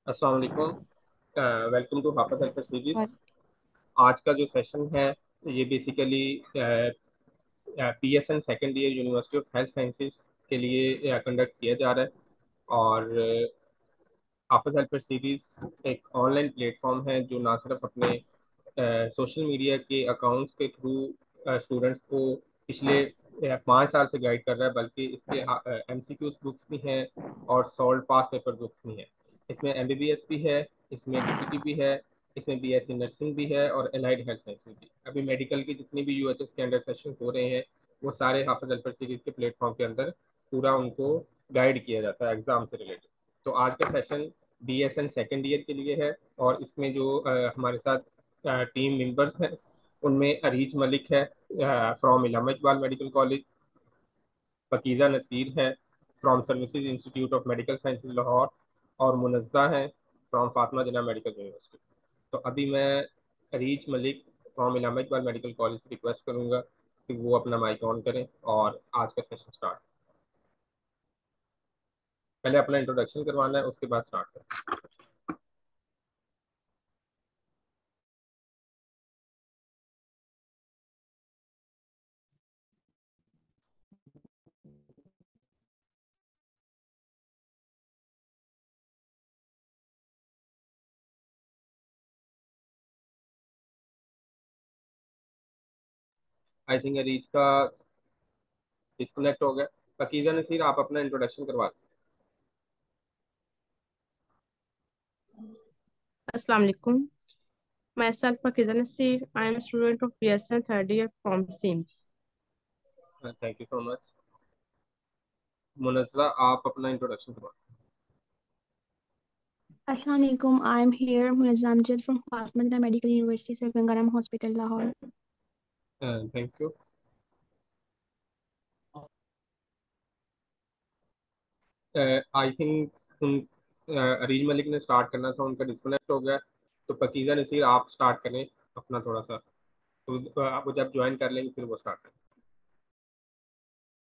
अस्सलाम वालेकुम। Welcome to Hafiz helper series. और आज का जो सेशन है ये basically PSN second year university of health sciences के लिए कंडक्ट किया जा रहा है। और हाफिज हेल्पर सीरीज एक ऑनलाइन प्लेटफॉर्म है जो ना सिर्फ अपने सोशल मीडिया के अकाउंट्स के थ्रू स्टूडेंट्स को पिछले 5 साल से गाइड कर रहा है, बल्कि इसके एमसीक्यूज बुक्स भी हैं और सॉल्व पास पेपर बुक्स भी हैं। इसमें एमबीबीएस भी है, इसमें डीपीटी भी है, इसमें बीएससी नर्सिंग भी है और एलाइड हेल्थ साइंसेज भी। अभी मेडिकल की जितनी भी यूएचएस के अंडर सेशन हो रहे हैं वो सारे हाफिज हेल्पर सीरीज के प्लेटफॉर्म के अंदर पूरा उनको गाइड किया जाता है एग्जाम से रिलेटेड। तो आज का सेशन बीएसएन सेकेंड ईयर के लिए है और इसमें जो हमारे साथ टीम मेंबर्स हैं उनमें अरीज मलिक है from Allama Iqbal medical college, Fakeeza Naseer है from services institute of medical sciences Lahore, और मुनज़्ज़ा है from Fatima Jinnah medical university. तो अभी मैं Areej Malik from Allama Iqbal medical college से रिक्वेस्ट करूंगा कि वो अपना माइक ऑन करें और आज का सेशन स्टार्ट। पहले अपना इंट्रोडक्शन करवाना है, उसके बाद स्टार्ट करें। आई थिंक अरीज का डिस्कनेक्ट हो गया। फकीज़ा नसीर, आप अपना इंट्रोडक्शन करवा दें। Assalamu alaikum. Myself, Pakiza Nasir. I am a student of BSN third year from SIMS. Thank you so much. Munazza, आप अपना इंट्रोडक्शन करवा अस्सलाम वालेकुम, I am here Muazzam Amjad from Fatima medical university sir Ganga Ram hospital Lahore. दें। Thank you. आई थिंक उन अरीज मलिक ने start करना था, उनका डिस्कनेक्ट हो गया। तो पकीज़ा नसीर, आप स्टार्ट करें अपना थोड़ा सा। तो आप जब ज्वाइन कर लेंगे फिर वो स्टार्ट करें,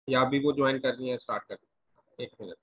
या अभी वो ज्वाइन कर रही है स्टार्ट करें। एक मिनट।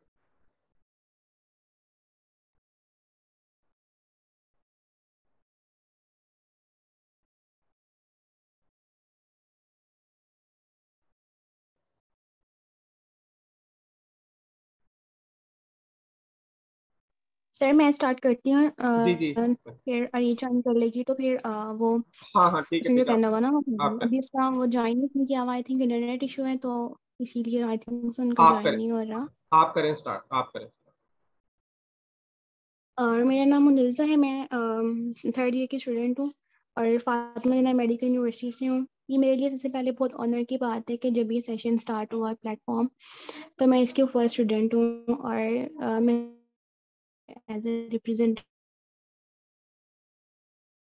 सर मैं स्टार्ट करती हूँ, जी जी। फिर अरी ज्वाइन कर लेगी तो फिर वो हाँ हाँ, ठीक है उसने जो ठीक है, आप करना करें। होगा ना वो आप करना। करें। अभी उसका वो ज्वाइन नहीं किया हुआ, आई थिंक इंटरनेट इशू है तो इसीलिए आई थिंक उनका आप ज्वाइन करें। नहीं हो रहा। आप करें स्टार्ट, आप करें। और मेरा नाम मुनिज़ा है, मैं थर्ड ईयर की स्टूडेंट हूँ और फातिमा जिन्ना मेडिकल यूनिवर्सिटी से हूँ। ये मेरे लिए सबसे पहले बहुत ऑनर की बात है कि जब ये सेशन स्टार्ट हुआ प्लेटफॉर्म, तो मैं इसकी फर्स्ट स्टूडेंट हूँ और मैं एज ए रिप्रेजेंट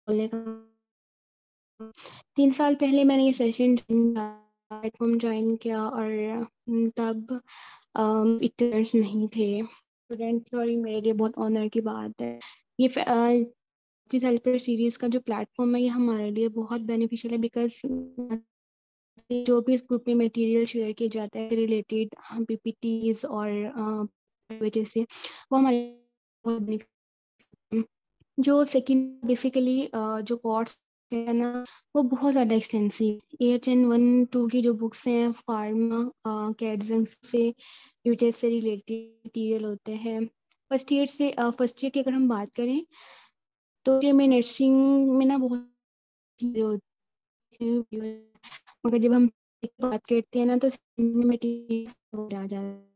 बोलने का 3 साल पहले मैंने ये सेशन प्लेटफॉर्म ज्वाइन किया और तब स्टूडेंट्स नहीं थे। स्टूडेंट और ये मेरे लिए बहुत ऑनर की बात है। ये फिर हेल्पर सीरीज का जो प्लेटफॉर्म है ये हमारे लिए बहुत बेनिफिशियल है, बिकॉज जो भी इस ग्रुप में मटेरियल शेयर किए जाते हैं रिलेटेड पीपीटीज और वजह से वो हमारे बहुत बेनिफिशियल। जो सेकंड बेसिकली जो कोर्स है ना वो बहुत ज़्यादा एक्सटेंसिव, AHN 1 2 की जो बुक्स हैं फार्मा कैडजन से यूटेस से रिलेटेड मटीरियल होते हैं। फर्स्ट ईयर की अगर हम बात करें तो ये में नर्सिंग में ना बहुत चीज़ें होती हैं, मगर जब हम बात करते हैं ना तो मटीरियल आ जाता है।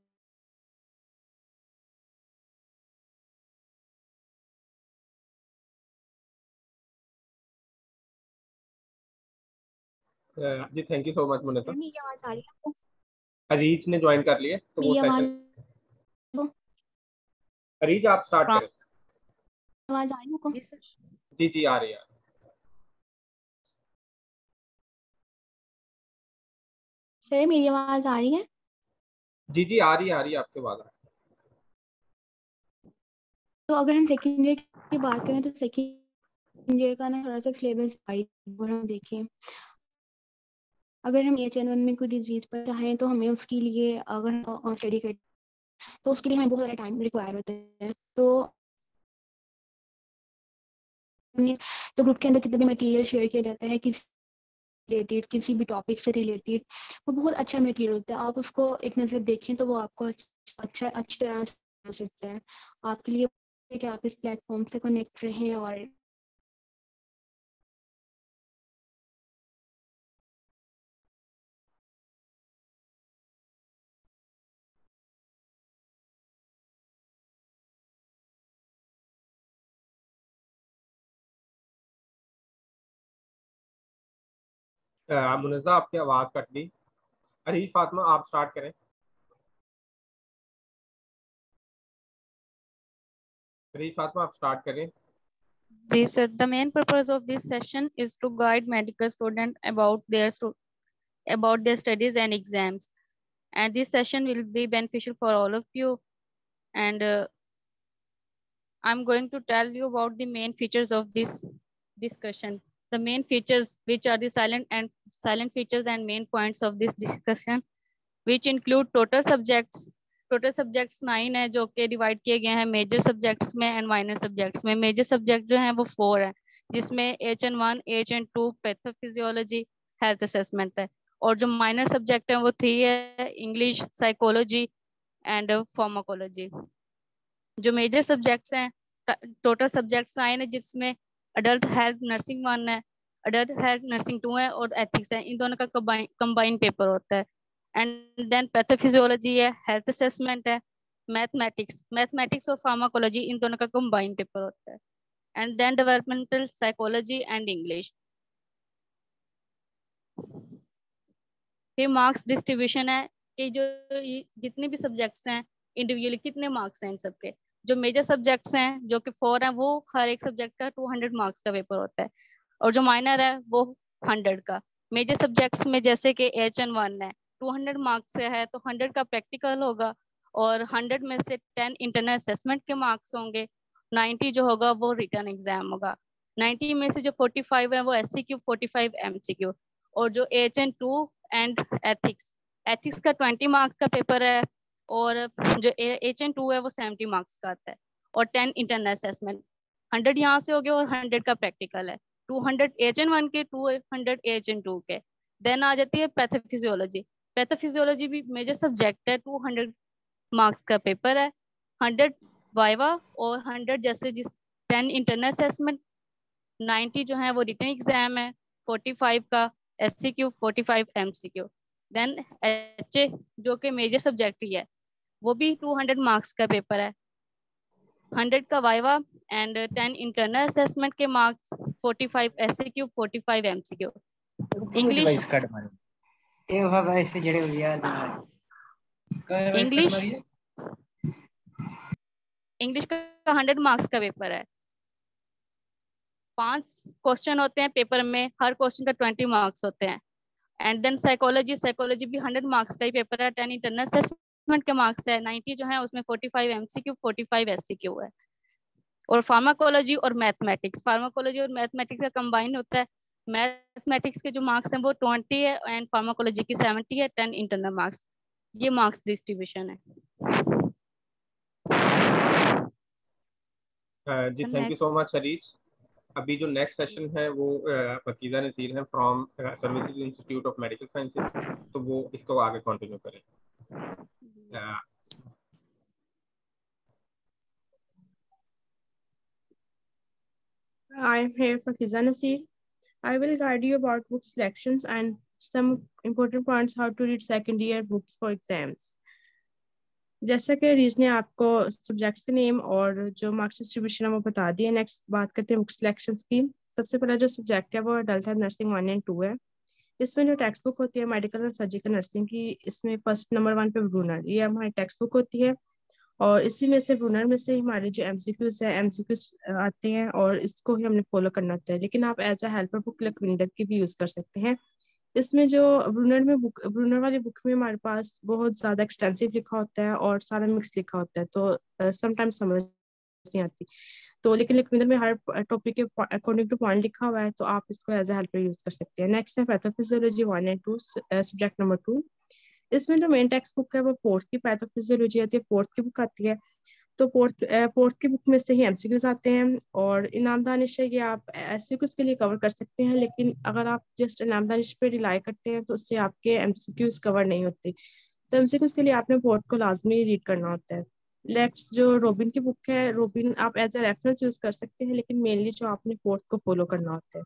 जी thank you so much sir Munazza. मेरी आवाज़ आ रही है आपको? अरीज ने ज्वाइन कर लिए तो वो मेरी सेशन। आवाज़ अरीज, आप स्टार्ट From करें। आवाज़ आ रही है आपको? this, जी जी, आ रही है। सर मेरी आवाज़ आ रही है? जी जी, आ रही है, आ रही है, आपके बाद आ रही तो अगर हम सेकेंड ईयर की बात करें तो सेकेंड ईयर का ना थोड़ा सा सिलेबस और हम देखें, अगर हम AHN 1 में कोई डिजीज पर चाहें तो हमें उसके लिए अगर स्टडी कर तो उसके लिए हमें बहुत ज़्यादा टाइम रिक्वायर होता है। तो तो ग्रुप के अंदर जितना भी मटेरियल शेयर किया जाता है किसी रिलेटेड, किसी भी टॉपिक से रिलेटेड, वो बहुत अच्छा मटेरियल होता है। आप उसको एक नज़र देखें तो वो आपको अच्छी तरह से समझ सकता है। आपके लिए कि आप इस प्लेटफॉर्म से कनेक्ट रहें और मुनज़्ज़ा आपकी आवाज़ कट गई। अरीफ फातिमा आप स्टार्ट करें। अरीफ फातिमा आप स्टार्ट करें। जी sir, the main purpose of this session is to guide medical students about their studies and exams, and this session will be beneficial for all of you. And I'm going to tell you about the main features of this discussion. The main features, which are the silent features and main points of this discussion, which include total subjects. Total subjects 9 है जो कि divide किए गए हैं major subjects में and minor subjects में। Major subject जो हैं वो 4 है, जिसमें HN1, HN2 pathophysiology, health assessment है। और जो माइनर सब्जेक्ट है वो 3 है, इंग्लिश, साइकोलॉजी एंड फार्माकोलॉजी। जो मेजर सब्जेक्ट्स हैं, टोटल सब्जेक्ट्स 9 है, जिसमें अडल्ट हेल्थ नर्सिंग 1 है, अडल्ट हेल्थ नर्सिंग 2 है और एथिक्स है। इन दोनों का कंबाइन पेपर होता है। एंड देन पैथोफिजियोलॉजी है, हेल्थ असेसमेंट है, मैथमेटिक्स और फार्माकोलॉजी, इन दोनों का कंबाइन पेपर होता है। And then developmental psychology and English. फिर मार्क्स डिस्ट्रीब्यूशन है कि जो जितने भी सब्जेक्ट्स हैं इंडिविजुअली कितने मार्क्स हैं इन सबके। जो मेजर सब्जेक्ट्स हैं जो कि 4 हैं, वो हर एक सब्जेक्ट का 200 मार्क्स का पेपर होता है। और जो माइनर है वो 100 का। मेजर सब्जेक्ट्स में जैसे कि HN1 है, 200 मार्क्स से है तो 100 का प्रैक्टिकल होगा और 100 में से 10 इंटरनल असेसमेंट के मार्क्स होंगे, 90 जो होगा वो रिटर्न एग्जाम होगा। 90 में से जो 45 है वो SCQ, 45 MCQ। और जो HN2 एंड एथिक्स का 20 मार्क्स का पेपर है और जो HN2 है वो 70 मार्क्स का आता है और 10 इंटरनल असेसमेंट। 100 यहाँ से हो गया और 100 का प्रैक्टिकल है। 200 HN1 के, 200 HN2 के। देन आ जाती है पैथोफिजियोलॉजी। पैथोफिजियोलॉजी भी मेजर सब्जेक्ट है, 200 मार्क्स का पेपर है, 100 वाइवा और 100 जैसे 10 इंटरनल असेसमेंट, 90 जो है वो रिटन एग्जाम है, 45 का SCQ, 45 MCQ। देन HA जो कि मेजर सब्जेक्ट ही है, वो भी 200 मार्क्स का पेपर है, 100 का वाइवा एंड 10 इंटरनल असेसमेंट के marks, 45 SCQ, 45 MCQ। English English का 100 मार्क्स का पेपर है। 5 क्वेश्चन होते हैं पेपर में, हर क्वेश्चन का 20 मार्क्स होते हैं। एंड देन साइकोलॉजी भी 100 मार्क्स का ही पेपर है, 10 इंटरनल असेसमेंट के मार्क्स है, 90 जो है उसमें 45 MCQ, 45 SCQ है। और फार्माकोलॉजी और मैथमेटिक्स का कंबाइन होता है। मैथमेटिक्स के जो मार्क्स हैं वो 20 है एंड फार्माकोलॉजी की 70 है, 10 इंटरनल मार्क्स। ये मार्क्स डिस्ट्रीब्यूशन है। जी thank you so much Harish. अभी जो नेक्स्ट सेशन है वो पकीज़ा नसीर है from services institute of medical sciences, तो वो इसको आगे कंटिन्यू करें। I am here for Paqeeza Naseer. I will guide you about book selections and some important points how to read second year books for exams. जैसा कि रीज ने आपको subjects के नेम और जो मार्क्स डिस्ट्रीब्यूशन है वो बता दिया। नेक्स्ट बात करते हैं बुक सिलेक्शंस की। सबसे पहला जो सब्जेक्ट है वो अडल्ट हेल्थ नर्सिंग 1 एंड 2 है। इसमें जो टेक्स्ट बुक होती है मेडिकल और सर्जिकल नर्सिंग की, इसमें फर्स्ट नंबर 1 पे ब्रूनर, ये हमारी टेक्स्ट बुक होती है। और इसी में से ब्रूनर में से हमारे जो MCQs है MCQs आते हैं और इसको ही हमने फॉलो करना होता है। लेकिन आप as a helper book Lakhwinder की भी यूज़ कर सकते हैं। इसमें जो ब्रूनर वाली बुक में हमारे पास बहुत ज़्यादा एक्सटेंसिव लिखा होता है और सारा मिक्स लिखा होता है, तो समटाइम्स समझ नहीं आती। तो लेकिन लखविंदर में हर टॉपिक के अकॉर्डिंग टू पॉइंट लिखा हुआ है, तो आप इसको एज ए हेल्पर यूज कर सकते हैं। नेक्स्ट है पैथोफिजियोलॉजी 1 एंड 2, सब्जेक्ट नंबर 2। इसमें जो मेन टेक्स्ट बुक है वो फोर्थ की पैथोफिजियोलॉजी आती है, फोर्थ की बुक आती है। तो फोर्थ की बुक में से ही एमसीक्यूज आते हैं। और इनाम दानिश है, ये आप एमसीक्यूज के लिए कवर कर सकते हैं, लेकिन अगर आप जस्ट इनाम दानिश पे रिलाई करते हैं तो उससे आपके एमसीक्यूज कवर नहीं होते। तो एमसीक्यूज के लिए आपने फोर्थ को लाजमी रीड करना होता है। नेक्स्ट जो रोबिन की बुक है, रोबिन आप एज ए रेफरेंस यूज कर सकते हैं, लेकिन मेनली जो आपने फोर्थ को फॉलो करना होता है।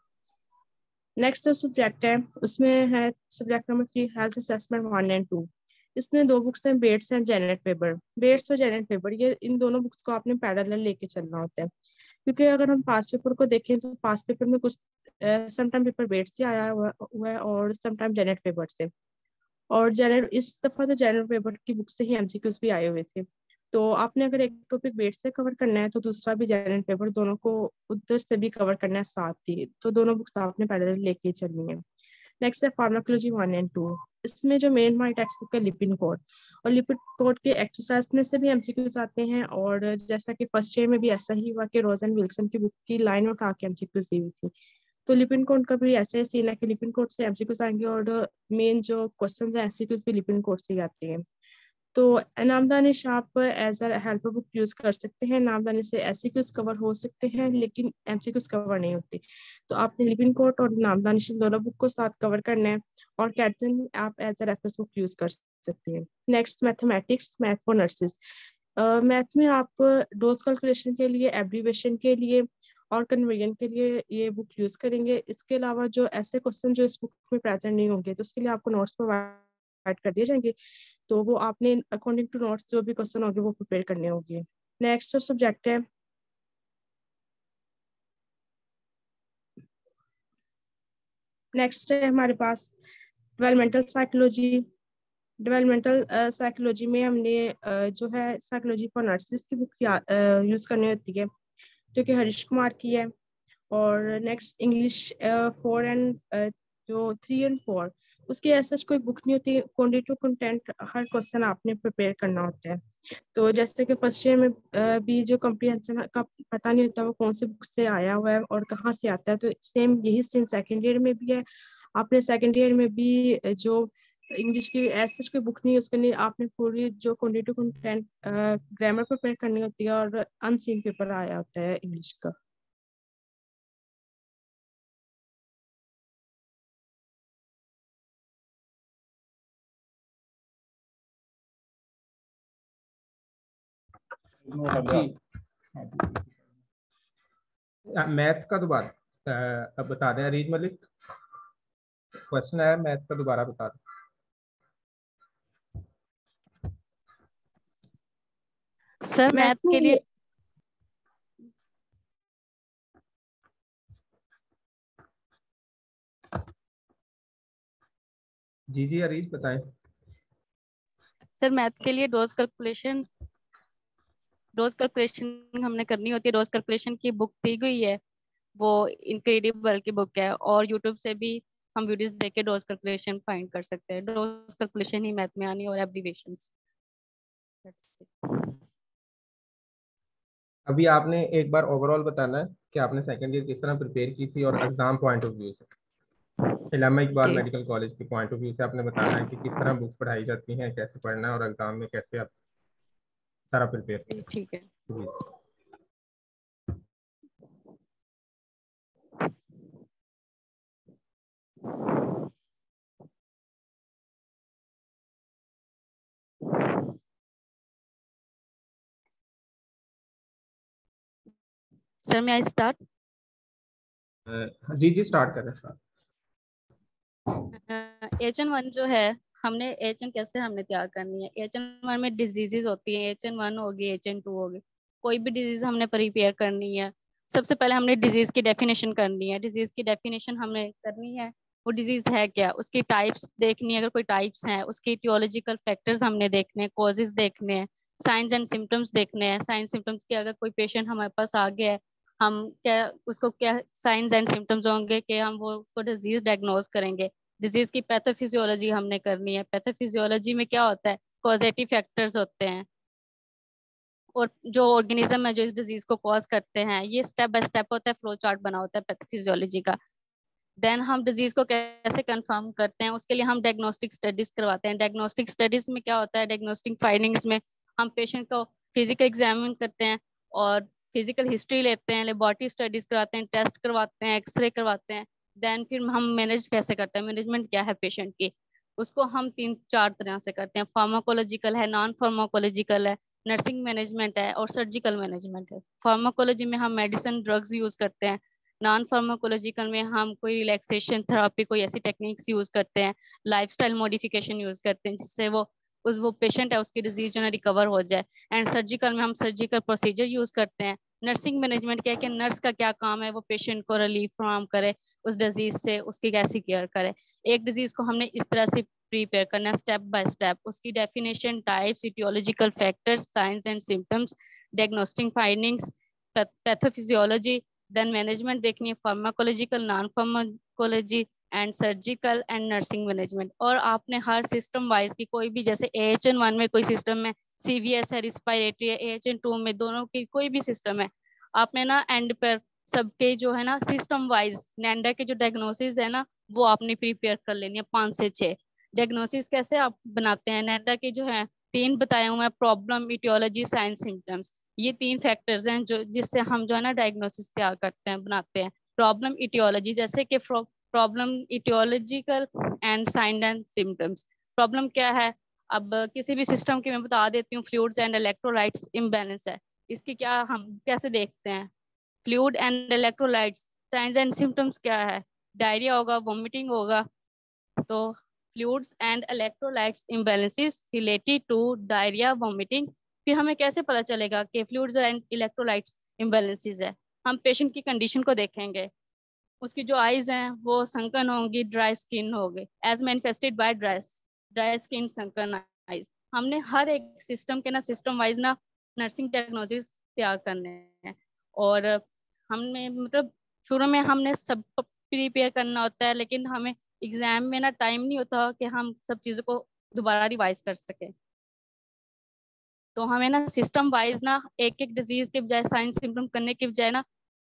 नेक्स्ट जो सब्जेक्ट है उसमें है subject number 3 health assessment 1 and 2। इसमें दो बुक्स हैं, Bates and Janet Weber. Bates और जेनेट वेबर, ये इन दोनों बुक्स को आपने पैरेलल लेके चलना होता है, क्योंकि अगर हम पास्ट पेपर को देखें तो पास्ट पेपर में कुछ समटाइम पेपर बेट्स से आया हुआ है और समटाइम जेनेट वेबर से। और जेनेट इस दफा तो जेनेट वेबर की बुक से ही एमसीक्यूज भी आए हुए थे। तो आपने अगर एक टॉपिक वेट से कवर करना है तो दूसरा भी जेनेट पेपर, दोनों को उधर से भी कवर करना है साथ ही, तो दोनों बुक्स आपने पैरेलल लेके चलनी है। नेक्स्ट है फार्माकोलॉजी 1 एंड 2। इसमें जो मेन हमारी टेक्स्ट बुक है लिपिड कोड, और लिपिड कोड के एक्सरसाइज में से भी एमसीक्यूज आते हैं। और जैसा कि फर्स्ट ईयर में भी ऐसा ही हुआ कि रोजन विल्सन की बुक की लाइन उठा के एमसीक्यूज दी हुई थी, तो लिपिन कोड का भी ऐसे सीन है कि लिपिन कोड से एमसीक्यूज आएंगे और मेन जो क्वेश्चंस हैं एमसीक्यूज भी लिपिन कोड से ही आते हैं। तो इनाम दानिश आप as a helper book use कर सकते हैं। इनाम दानिश से एमसीक्यूज कवर हो सकते हैं लेकिन एमसीक्यूज कवर नहीं होते, तो आपने लिपिन कोड और इनाम दानिश इन दोनों बुक को साथ कवर करना है। और कैटसन आप as a reference book use कर सकते हैं। Next mathematics, math for nurses. Math में आप डोज कैलकुलेशन के लिए, एब्रीवेशन के लिए और कन्वर्जन के लिए ये बुक यूज करेंगे। इसके अलावा जो ऐसे क्वेश्चन जो इस बुक में प्रेजेंट नहीं होंगे तो उसके लिए आपको नोट्स प्रोवाइड कर दिए जाएंगे, तो वो आपने अकॉर्डिंग टू नोट्स जो भी क्वेश्चन होंगे वो प्रिपेयर करने होंगे। नेक्स्ट जो सब्जेक्ट है नेक्स्ट है हमारे पास डेवलपमेंटल साइकोलॉजी। डेवलपमेंटल साइकोलॉजी में हमने जो है साइकोलॉजी फॉर नर्सेज की बुक यूज करनी होती है, जो कि हरीश कुमार की है। और नेक्स्ट इंग्लिश 4 एंड जो 3 एंड 4, उसकी ऐसा कोई बुक नहीं होती। क्वांटिटी कंटेंट हर क्वेश्चन आपने प्रिपेयर करना होता है। तो जैसे कि फर्स्ट ईयर में भी जो कॉम्प्रिहेंशन का पता नहीं होता वो कौन सी बुक से आया हुआ है और कहाँ से आता है, तो सेम यही सीन सेकेंड ईयर में भी है। आपने सेकेंड ईयर में भी जो इंग्लिश की ऐसा कोई बुक नहीं यूज करनी, आपने पूरी जो क्वांटिटी कंटेंट ग्रामर प्रिपेयर करनी होती है और अनसीन पेपर आया होता है इंग्लिश का। जी, मैथ का दोबारा अब बता दें अरीज मलिक, क्वेश्चन है मैथ का दोबारा बता दें। सर मैथ के लिए जी अरीज बताएं। सर मैथ के लिए डोज कैलकुलेशन हमने करनी होती है। डोज कैलकुलेशन की बुक दी गई है, वो इनक्रेडिबल की बुक है, और यूट्यूब से भी हम वीडियोस देख के डोज कैलकुलेशन फाइंड कर सकते हैं। डोज कैलकुलेशन ही मैथ में आनी और एब्रीविएशंस। अभी आपने एक बार ओवरऑल बताना है कि आपने सेकंड ईयर किस तरह प्रिपेयर की थी और एग्जाम पॉइंट ऑफ व्यू से, इलामा इकबाल जी मेडिकल कॉलेज के पॉइंट ऑफ व्यू से आपने बताना है कि किस तरह बुक्स पढ़ाई जाती हैं, कैसे पढ़ना है और एग्जाम में कैसे आप सारा प्रिपेयर जी ठीक है। जी। सर मैं आई स्टार्ट। जी स्टार्ट करें स्टार्ट। HN1 जो है, हमने HN कैसे हमने तैयार करनी है। HN1 में डिजीजेज होती है, HN1 होगी, HN2 होगी, कोई भी डिजीज हमने प्रिपेयर करनी है। सबसे पहले हमने डिजीज की डेफिनेशन करनी है। डिजीज की डेफिनेशन हमने करनी है, वो डिजीज है क्या, उसकी टाइप्स देखनी है, अगर कोई टाइप्स हैं, उसके इटियोलॉजिकल फैक्टर्स हमने देखने हैं, कॉजेज देखने हैं, साइंस एंड सिम्टम्स देखने हैं। साइंस सिम्टम्स के अगर कोई पेशेंट हमारे पास आ गया है, हम क्या उसको क्या साइंस एंड सिम्टम्स होंगे कि हम वो उसको डिजीज डायग्नोज करेंगे। डिजीज की पैथोफिजियोलॉजी हमने करनी है। पैथोफिजियोलॉजी में क्या होता है, कॉजेटिव फैक्टर्स होते हैं और जो ऑर्गेनिज्म है जो इस डिजीज को कॉज करते हैं, ये स्टेप बाय स्टेप होता है, फ्लो चार्ट बना होता है पैथोफिजियोलॉजी का। देन हम डिजीज को कैसे कंफर्म करते हैं, उसके लिए हम डायग्नोस्टिक स्टडीज करवाते हैं। डायग्नोस्टिक स्टडीज में क्या होता है, डायग्नोस्टिक फाइंडिंग्स में हम पेशेंट को फिजिकल एग्जामिन करते हैं और फिजिकल हिस्ट्री लेते हैं, लेबोरेटरी स्टडीज कराते हैं, टेस्ट करवाते हैं, एक्सरे करवाते हैं। देन फिर हम मैनेज कैसे करते हैं, मैनेजमेंट क्या है पेशेंट की, उसको हम 3-4 तरह से करते हैं। फार्माकोलॉजिकल है, नॉन फार्माकोलॉजिकल है, नर्सिंग मैनेजमेंट है और सर्जिकल मैनेजमेंट है। फार्माकोलॉजी में हम मेडिसिन ड्रग्स यूज करते हैं, नॉन फार्माकोलॉजिकल में हम कोई रिलैक्सेशन थेरेपी, कोई ऐसी टेक्निक्स यूज करते हैं, लाइफस्टाइल मॉडिफिकेशन यूज करते हैं जिससे वो पेशेंट है उसकी डिजीज जो है रिकवर हो जाए। एंड सर्जिकल में हम सर्जिकल प्रोसीजर यूज करते हैं। नर्सिंग मैनेजमेंट क्या है कि नर्स का क्या काम है, वो पेशेंट को रिलीफ फ्रॉम करे उस डिजीज से, उसकी कैसी केयर करे। एक डिजीज को हमने इस तरह से प्रिपेयर करना है स्टेप बाय स्टेप, उसकी definition, types, etiological factors, signs and symptoms, diagnostic findings, pathophysiology, then management देखनी है, pharmacological, non pharmacology and surgical and nursing management. और आपने हर सिस्टम वाइज की कोई भी, जैसे AHN1 में कोई सिस्टम में CVS है, रिस्पायरेटरी है, AHN2 में, दोनों की कोई भी सिस्टम है, आपने ना एंड पर सबके जो है ना सिस्टम वाइज नैंडा के जो डायग्नोसिस है ना वो आपने प्रिपेयर कर लेनी है 5 से 6। डायग्नोसिस कैसे आप बनाते हैं, नैंडा के जो है 3 बताए हुए हैं, प्रॉब्लम, इटियोलॉजी, साइंस, सिम्टम्स। ये 3 फैक्टर्स हैं जो जिससे हम जो है ना डायग्नोसिस तैयार करते हैं, बनाते हैं। प्रॉब्लम इटियोलॉजी, जैसे कि problem etiological and sign and symptoms. Problem क्या है, अब किसी भी सिस्टम की मैं बता देती हूँ, फ्लूइड्स एंड इलेक्ट्रोलाइट्स इम्बैलेंस है, इसकी क्या हम कैसे देखते हैं, fluid and electrolytes. Signs and symptoms क्या है, डायरिया होगा, वोमिटिंग होगा। तो fluids and electrolytes imbalances related to diarrhoea, vomiting. फिर हमें कैसे पता चलेगा कि फ्लूइड्स एंड इलेक्ट्रोलाइट्स इम्बैलेंसेस है, हम पेशेंट की कंडीशन को देखेंगे, उसकी जो आईज हैं वो संकन होंगी, ड्राई स्किन होगी, as manifested by dry skin, sunken eyes. हमने हर एक सिस्टम के ना सिस्टम वाइज ना नर्सिंग टेक्नोलॉजीज तैयार करने हैं। और हमने मतलब शुरू में हमने सब प्रिपेयर करना होता है, लेकिन हमें एग्जाम में ना टाइम नहीं होता कि हम सब चीज़ों को दोबारा रिवाइज कर सके। तो हमें ना सिस्टम वाइज ना एक एक डिजीज के बजाय साइंस सिम्टम करने के बजाय ना,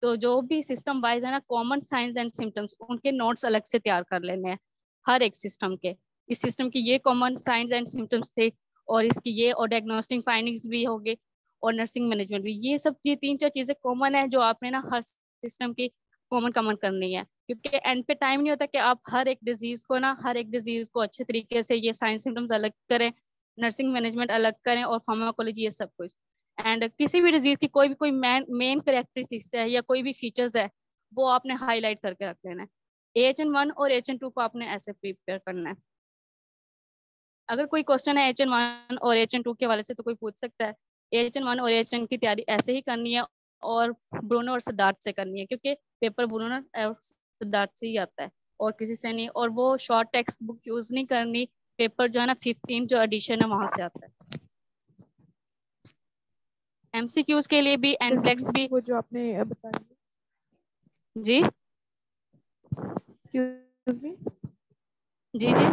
तो जो भी सिस्टम वाइज है ना कॉमन साइंस एंड सिम्टम्स, उनके नोट्स अलग से तैयार कर लेने हैं हर एक सिस्टम के। इस सिस्टम की ये कॉमन साइंस एंड सिम्टम्स थे और इसकी ये, और डायग्नोस्टिक फाइंडिंग्स भी होंगे और नर्सिंग मैनेजमेंट भी। ये सब 3-4 चीजें कॉमन है जो आपने ना हर सिस्टम की कॉमन करनी है, क्योंकि एंड पे टाइम नहीं होता कि आप हर एक डिजीज को अच्छे तरीके से ये साइंस सिम्टम्स अलग करें, नर्सिंग मैनेजमेंट अलग करें और फार्माकोलॉजी, ये सब कुछ। एंड किसी भी डिजीज की कोई भी कोई मेन करेक्टरिस्टिक्स है या कोई भी फीचर्स है वो आपने हाईलाइट करके रख लेना है। AHN1 और AHN2 को आपने ऐसे प्रिपेयर करना है। अगर कोई क्वेश्चन है AHN1 और AHN2 के हवाले से तो कोई पूछ सकता है। AHN1 और AHN की तैयारी ऐसे ही करनी है और ब्रूनो और सिद्धार्थ से करनी है, क्योंकि पेपर ब्रूनो और सिद्धार्थ से ही आता है और किसी से नहीं। और वो शॉर्ट टेक्स्ट बुक यूज नहीं करनी, पेपर जो है ना 15 जो एडिशन है वहां से आता है। MCQs के लिए भी एनप्लेक्स भी, वो जो आपने बताया जी एक्सक्यूज मी, जी जी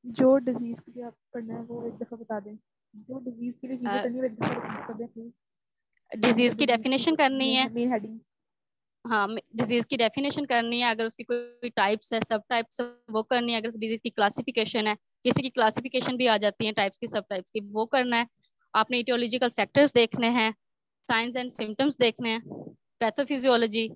जो डिजीज के लिए आप करना है वो एक दफा बता दें, जो डिजीज के लिए चीजें करनी है वो एक दफा रिपीट कर दें प्लीज। डिजीज की डेफिनेशन करनी है। Main headings. हाँ, डिजीज की डेफिनेशन करनी है, अगर उसकी कोई टाइप्स है, सब टाइप्स वो करनी है, अगर डिजीज की क्लासिफिकेशन है, किसी की क्लासिफिकेशन भी आ जाती है टाइप्स की, सब टाइप्स की, वो करना है। आपने इटियोलॉजिकल फैक्टर्स देखने हैं, साइंस एंड सिम्टम्स देखने हैं, पैथोफिजियोलॉजी,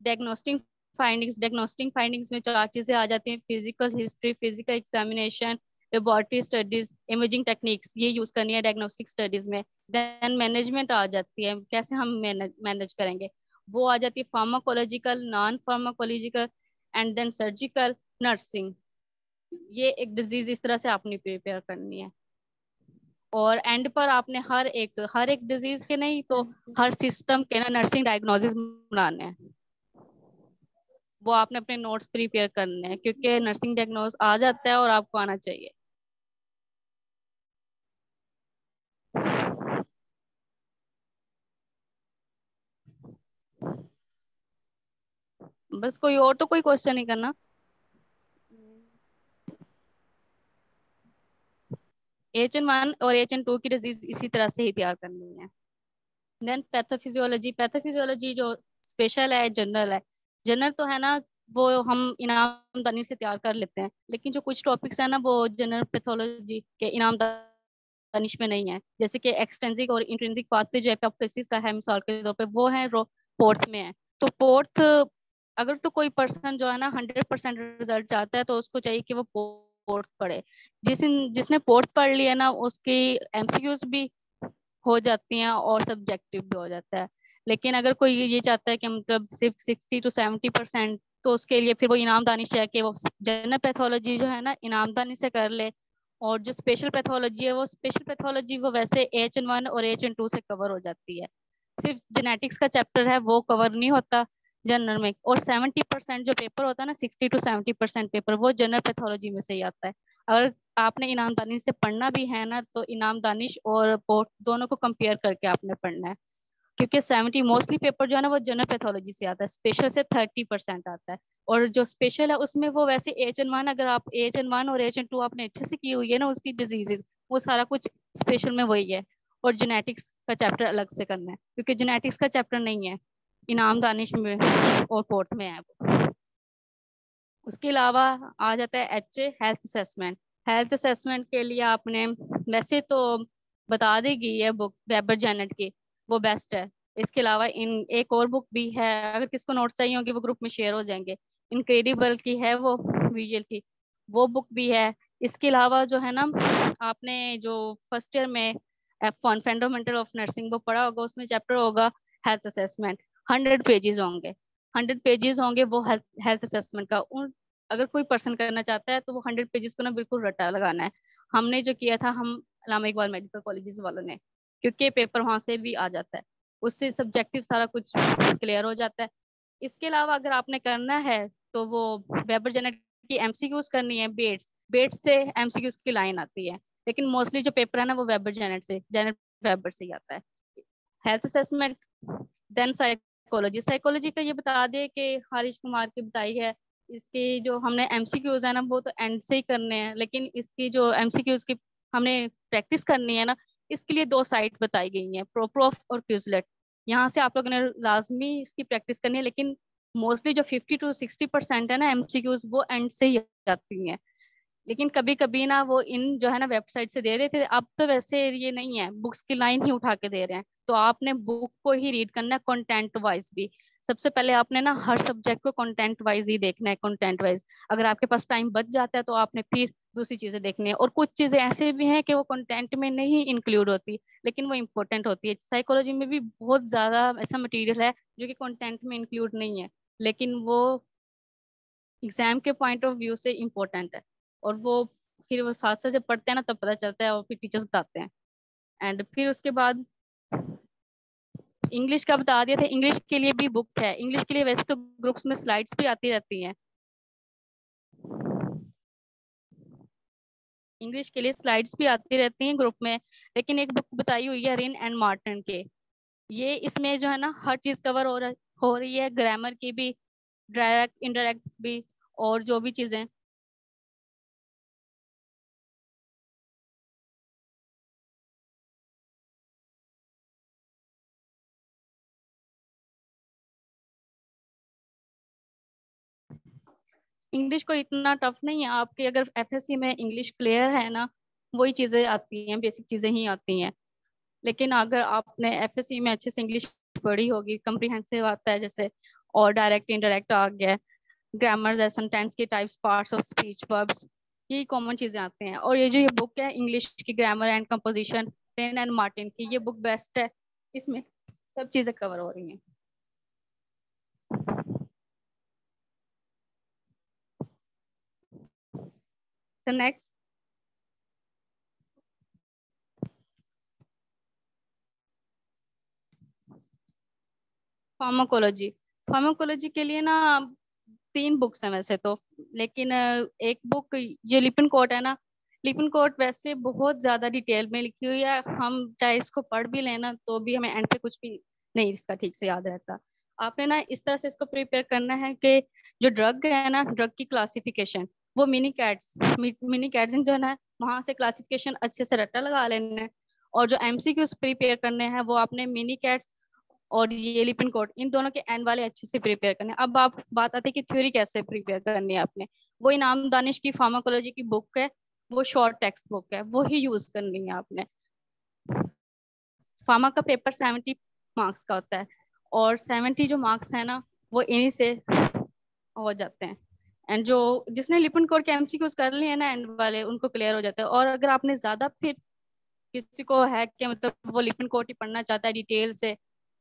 डायग्नोस्टिक फाइंडिंग्स में 4 चीजें आ जाती हैं, physical history, physical examination, laboratory studies, imaging techniques, ये यूज करनी है डायग्नोस्टिक स्टडीज में। देन मैनेजमेंट आ जाती है, कैसे हम मैनेज करेंगे, वो आ जाती है pharmacological, non pharmacological and then surgical, nursing. ये एक डिजीज इस तरह से आपने प्रिपेयर करनी है। और एंड पर आपने हर एक डिजीज के नहीं तो हर सिस्टम के ना नर्सिंग डायग्नोसिस बनाने हैं, वो आपने अपने नोट्स प्रिपेयर करने हैं, क्योंकि नर्सिंग डायग्नोस आ जाता है और आपको आना चाहिए। बस कोई और तो कोई क्वेश्चन नहीं करना। AHN1 और AHN2 की डिजीज इसी तरह से ही तैयार करनी है। देन पैथोफिजियोलॉजी जो स्पेशल है, जनरल है। जनरल तो है ना वो हम इनामदानी से तैयार कर लेते हैं, लेकिन जो कुछ टॉपिक्स है ना वो जनरल पैथोलॉजी के इनामदानी दानिश में नहीं है। जैसे कि एक्सटेंसिव और इंट्रिंसिक पाथवे जो एपोप्टोसिस का है मिसाल के तौर पे, वो है फोर्थ में है। तो फोर्थ अगर तो कोई पर्सन जो है ना 100% रिजल्ट चाहता है तो उसको चाहिए कि वो फोर्थ पढ़े। जिसने फोर्थ पढ़ लिया ना उसकी एमसीक्यूज भी हो जाती हैं और सब्जेक्टिव भी हो जाता है। लेकिन अगर कोई ये चाहता है कि मतलब सिर्फ 60 to 70%, तो उसके लिए फिर वो इनाम दानिश है कि वो जनरल पैथोलॉजी जो है ना इनाम दानिश से कर ले, और जो स्पेशल पैथोलॉजी है वो स्पेशल पैथोलॉजी वो वैसे HN1 और HN2 से कवर हो जाती है। सिर्फ जेनेटिक्स का चैप्टर है वो कवर नहीं होता जनरल में, और 70% जो पेपर होता है ना 60 to 70% पेपर वो जनरल पैथोलॉजी में से ही आता है। अगर आपने इनाम दानिश से पढ़ना भी है ना तो इनाम दानिश और पोर्ट दोनों को कंपेयर करके आपने पढ़ना है, क्योंकि 70 मोस्टली पेपर जो है ना वो जनरल पैथोलॉजी से आता है, स्पेशल से 30% आता है। और जो स्पेशल है उसमें वो वैसे HN1, अगर आप HN1 और HN2 आपने अच्छे से की हुई है ना उसकी डिजीजेस, वो सारा कुछ स्पेशल में वही है। और जेनेटिक्स का चैप्टर अलग से करना है, क्योंकि जेनेटिक्स का चैप्टर नहीं है इनाम दानिश में और पोर्ट में है वो। उसके अलावा आ जाता है HA health assessment. Health assessment के लिए आपने वैसे तो बता दी गई है बुक वेबर जेनेट की, वो बेस्ट है। इसके अलावा एक और बुक भी है, अगर किसको नोट्स चाहिए होंगे वो ग्रुप में शेयर हो जाएंगे। इनक्रेडिबल की है वो विजुअल की, वो बुक भी है। इसके अलावा जो है ना आपने जो फर्स्ट ईयर में F1 फंडामेंटल ऑफ नर्सिंग वो पढ़ा होगा, उसमें चैप्टर होगा हेल्थ असेसमेंट। 100 पेजेस होंगे, 100 पेजेस होंगे वो हेल्थ असेसमेंट का। अगर कोई पर्सन करना चाहता है तो वो 100 पेजेस को ना बिल्कुल रट्टा लगाना है। हमने जो किया था हम अल्लामा इकबाल मेडिकल कॉलेजेस वालों ने, क्योंकि पेपर वहां से भी आ जाता है, उससे सब्जेक्टिव सारा कुछ क्लियर हो जाता है। इसके अलावा अगर आपने करना है तो वो वेबर जेनेट की MCQs करनी है। बेट्स से MCQs की लाइन आती है, लेकिन मोस्टली जो पेपर है ना वो वेबर जेनेट वेबर से ही आता है। हेल्थ असेसमेंट, देन साइकोलॉजी का ये बता दे कि हारिश कुमार की बताई है। इसकी जो हमने MCQs है ना वो तो एंड से ही करने हैं, लेकिन इसकी जो MCQs की हमने प्रैक्टिस करनी है ना, इसके लिए 2 साइट बताई गई हैं, प्रोप्रॉफ और क्यूजलेट। यहाँ से आप लोगों ने लाजमी इसकी प्रैक्टिस करनी है, लेकिन मोस्टली जो 50 to 60% है ना MCQs वो एंड से ही आती हैं। लेकिन कभी कभी ना वो इन जो है ना वेबसाइट से दे रहे थे, अब तो वैसे ये नहीं है, बुक्स की लाइन ही उठा के दे रहे हैं। तो आपने बुक को ही रीड करना है कंटेंट वाइज भी। सबसे पहले आपने ना हर सब्जेक्ट को कंटेंट वाइज ही देखना है, कंटेंट वाइज। अगर आपके पास टाइम बच जाता है तो आपने फिर दूसरी चीजें देखनी है। और कुछ चीजें ऐसे भी हैं कि वो कंटेंट में नहीं इंक्लूड होती, लेकिन वो इम्पोर्टेंट होती है। साइकोलॉजी में भी बहुत ज्यादा ऐसा मटेरियल है जो कि कंटेंट में इंक्लूड नहीं है, लेकिन वो एग्जाम के पॉइंट ऑफ व्यू से इम्पोर्टेंट है। और वो फिर वो साथ साथ जब पढ़ते हैं ना तब पता चलता है, और फिर टीचर्स बताते हैं। एंड फिर उसके बाद इंग्लिश का बता दिया था। इंग्लिश के लिए भी बुक है। इंग्लिश के लिए वैसे तो ग्रुप्स में स्लाइड्स भी आती रहती हैं, इंग्लिश के लिए स्लाइड्स भी आती रहती हैं ग्रुप में, लेकिन एक बुक बताई हुई है रिन एंड मार्टिन के। ये इसमें जो है ना हर चीज कवर हो रही है, ग्रामर की भी, डायरेक्ट इनडायरेक्ट भी, और जो भी चीजें। इंग्लिश को इतना टफ नहीं है, आपके अगर FSC में इंग्लिश क्लियर है ना वही चीजें आती हैं, बेसिक चीजें ही आती हैं। लेकिन अगर आपने FSC में अच्छे से इंग्लिश पढ़ी होगी, कम्प्रीहेंसिव आता है जैसे, और डायरेक्ट इनडायरेक्ट आ गया, ग्रामर जैसे सेंटेंस के types, parts of speech, verbs, यही कॉमन चीजें आती हैं। और ये जो ये बुक है इंग्लिश की grammar and composition Rin and Martin की, ये बुक बेस्ट है, इसमें सब चीजें कवर हो रही हैं। So next, pharmacology. फार्माकोलॉजी के लिए ना 3 बुक्स हैं वैसे तो, लेकिन एक बुक ये लिपिनकोट है ना, लिपिनकोट वैसे बहुत ज्यादा डिटेल में लिखी हुई है, हम चाहे इसको पढ़ भी लेना तो भी हमें एंड पे कुछ भी नहीं इसका ठीक से याद रहता। आपने ना इस तरह से इसको प्रिपेयर करना है कि जो ड्रग है ना, ड्रग की क्लासिफिकेशन, वो मिनी कैट्स जो है ना वहां से क्लासिफिकेशन अच्छे से रट्टा लगा लेना है। और जो MCQs प्रिपेयर करने हैं वो आपने मिनी कैट्स और ये लिपिनकोट, इन दोनों के एंड वाले अच्छे से प्रिपेयर करने। अब आप बात आती है कि थ्योरी कैसे प्रिपेयर करनी है आपने, वो इनाम दानिश की फार्माकोलॉजी की बुक है, वो शॉर्ट टेक्स्ट बुक है, वो ही यूज करनी है आपने। फार्मा का पेपर 70 मार्क्स का होता है और 70 जो मार्क्स है ना वो इन्हीं से हो जाते हैं। एंड जो जिसने लिपिड कोड के एमसीक्यूज कर लिए हैं ना एंड वाले उनको क्लियर हो जाता है। और अगर आपने ज्यादा फिर किसी को है कि मतलब वो लिपिड कोड ही पढ़ना चाहता है डिटेल से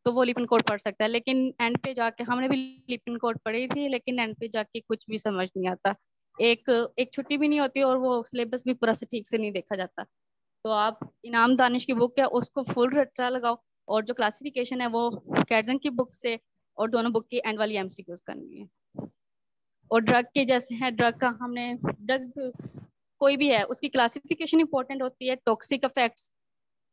तो वो लिपिड कोड पढ़ सकता है, लेकिन एंड पे जाके हमने भी लिपिड कोड पढ़ी थी लेकिन एंड पे जाके कुछ भी समझ नहीं आता, एक छुट्टी भी नहीं होती और वो सिलेबस भी पूरा से ठीक से नहीं देखा जाता। तो आप इनाम दानिश की बुक है उसको फुल रट्टा लगाओ और जो क्लासिफिकेशन है वो कैटसन की बुक से और दोनों बुक की एंड वाली एमसीक्यूज करनी है। और ड्रग के जैसे है, ड्रग का हमने ड्रग कोई भी है उसकी क्लासिफिकेशन इंपॉर्टेंट होती है, टॉक्सिक इफेक्ट्स,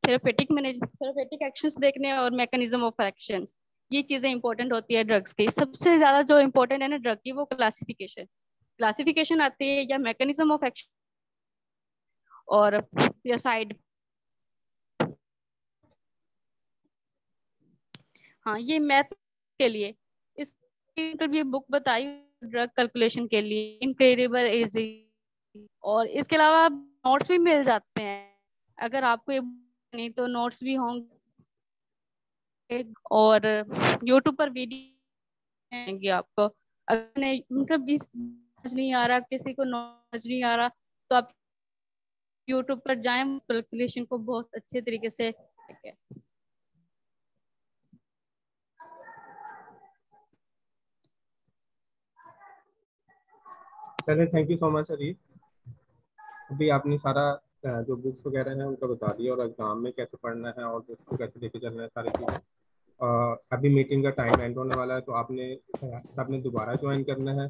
थेरेपेटिक एक्शंस देखने और मैकेनिज्म ऑफ एक्शंस, ये चीजें इंपॉर्टेंट होती है ड्रग्स की। सबसे ज्यादा जो इंपॉर्टेंट है ना ड्रग की वो क्लासिफिकेशन आती है या मैकेनिज्म ऑफ एक्शन और या साइड। हाँ ये मैथ के लिए इस ये बुक बताई ड्रग कैलकुलेशन के लिए इनक्रेडिबल इजी। और इसके अलावा नोट्स भी मिल जाते हैं, अगर आपको ये नहीं तो नोट्स भी होंगे और यूट्यूब पर वीडियो आएंगे आपको। अगर नहीं मतलब इस समझ नहीं आ रहा, किसी को समझ नहीं आ रहा तो आप यूट्यूब पर जाएं, कैलकुलेशन को बहुत अच्छे तरीके से चलिए, thank you so much Arif. अभी आपने सारा जो बुक्स वगैरह हैं उनका बता दिया और एग्जाम में कैसे पढ़ना है और बुक्स को कैसे लेके चलना है सारी चीज़ें। अभी मीटिंग का टाइम एंड होने वाला है तो आपने दोबारा ज्वाइन करना है।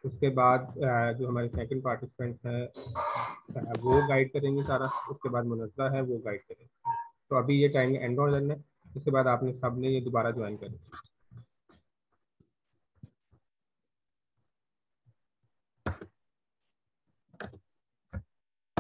उसके बाद जो हमारे सेकंड पार्टिसिपेंट्स हैं वो गाइड करेंगे सारा, उसके बाद मुनज़्ज़ा है वो गाइड करेंगे। तो अभी ये टाइम एंड हो जाना है, उसके बाद आपने सब ने ये दोबारा ज्वाइन करना है।